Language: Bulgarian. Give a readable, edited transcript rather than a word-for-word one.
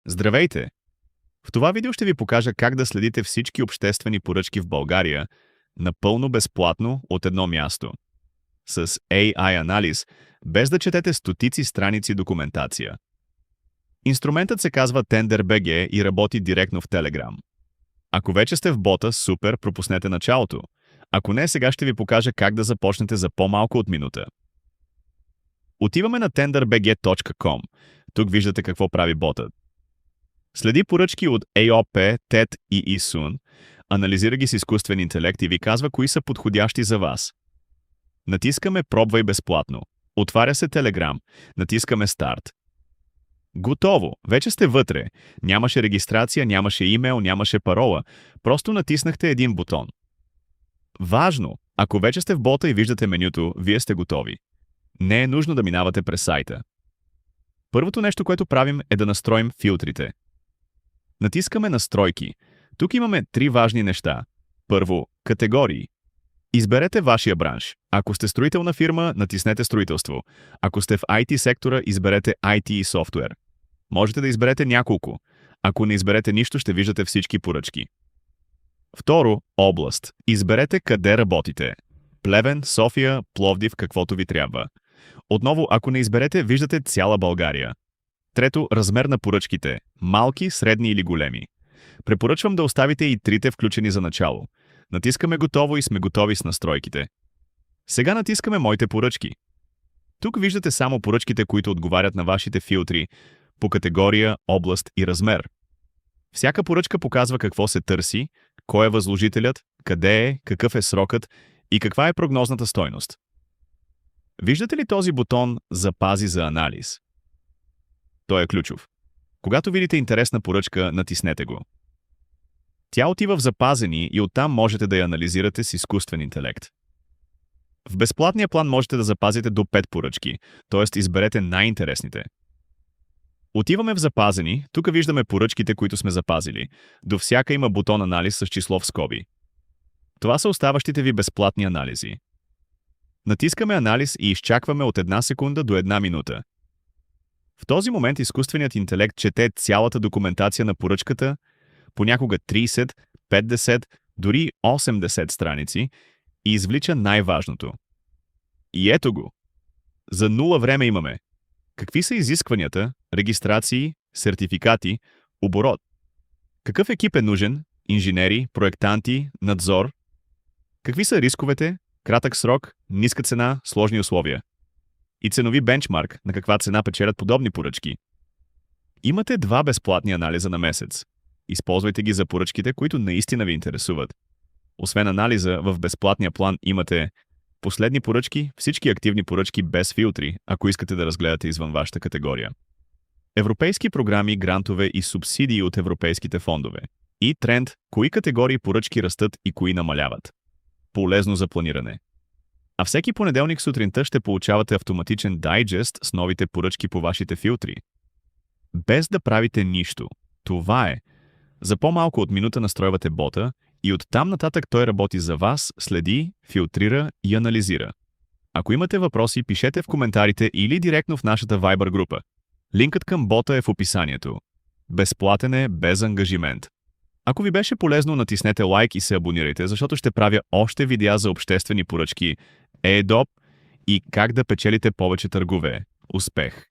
Здравейте! В това видео ще ви покажа как да следите всички обществени поръчки в България напълно безплатно от едно място. С AI анализ, без да четете стотици страници документация. Инструментът се казва TenderBG и работи директно в Telegram. Ако вече сте в бота, супер, пропуснете началото. Ако не, сега ще ви покажа как да започнете за по-малко от минута. Отиваме на tenderbg.com. Тук виждате какво прави ботът. Следи поръчки от AOP, TED и eSoon, анализира ги с изкуствен интелект и ви казва кои са подходящи за вас. Натискаме "Пробвай безплатно". Отваря се Telegram. Натискаме "Старт". Готово! Вече сте вътре. Нямаше регистрация, нямаше имейл, нямаше парола. Просто натиснахте един бутон. Важно! Ако вече сте в бота и виждате менюто, вие сте готови. Не е нужно да минавате през сайта. Първото нещо, което правим, е да настроим филтрите. Натискаме "Настройки". Тук имаме три важни неща. Първо, категории. Изберете вашия бранш. Ако сте строителна фирма, натиснете "Строителство". Ако сте в IT сектора, изберете IT и софтуер. Можете да изберете няколко. Ако не изберете нищо, ще виждате всички поръчки. Второ, област. Изберете къде работите. Плевен, София, Пловдив, каквото ви трябва. Отново, ако не изберете, виждате цяла България. Трето, размер на поръчките. Малки, средни или големи. Препоръчвам да оставите и трите включени за начало. Натискаме "Готово" и сме готови с настройките. Сега натискаме "Моите поръчки". Тук виждате само поръчките, които отговарят на вашите филтри по категория, област и размер. Всяка поръчка показва какво се търси, кой е възложителят, къде е, какъв е срокът и каква е прогнозната стойност. Виждате ли този бутон "Запази за анализ"? Той е ключов. Когато видите интересна поръчка, натиснете го. Тя отива в запазени и оттам можете да я анализирате с изкуствен интелект. В безплатния план можете да запазите до 5 поръчки, т.е. изберете най-интересните. Отиваме в запазени, тук виждаме поръчките, които сме запазили. До всяка има бутон "Анализ" с число в скоби. Това са оставащите ви безплатни анализи. Натискаме "Анализ" и изчакваме от 1 секунда до 1 минута. В този момент изкуственият интелект чете цялата документация на поръчката, понякога 30, 50, дори 80 страници и извлича най-важното. И ето го! За 0 време имаме. Какви са изискванията, регистрации, сертификати, оборот? Какъв екип е нужен? Инженери, проектанти, надзор? Какви са рисковете? Кратък срок, ниска цена, сложни условия. И ценови бенчмарк, на каква цена печелят подобни поръчки. Имате 2 безплатни анализа на месец. Използвайте ги за поръчките, които наистина ви интересуват. Освен анализа, в безплатния план имате последни поръчки, всички активни поръчки без филтри, ако искате да разгледате извън вашата категория. Европейски програми, грантове и субсидии от европейските фондове. И тренд, кои категории поръчки растат и кои намаляват. Полезно за планиране. А всеки понеделник сутринта ще получавате автоматичен дайджест с новите поръчки по вашите филтри. Без да правите нищо. Това е. За по-малко от минута настройвате бота и оттам нататък той работи за вас, следи, филтрира и анализира. Ако имате въпроси, пишете в коментарите или директно в нашата Viber група. Линкът към бота е в описанието. Безплатен е, без ангажимент. Ако ви беше полезно, натиснете лайк и се абонирайте, защото ще правя още видеа за обществени поръчки, ЕДОП и как да печелите повече търгове. Успех!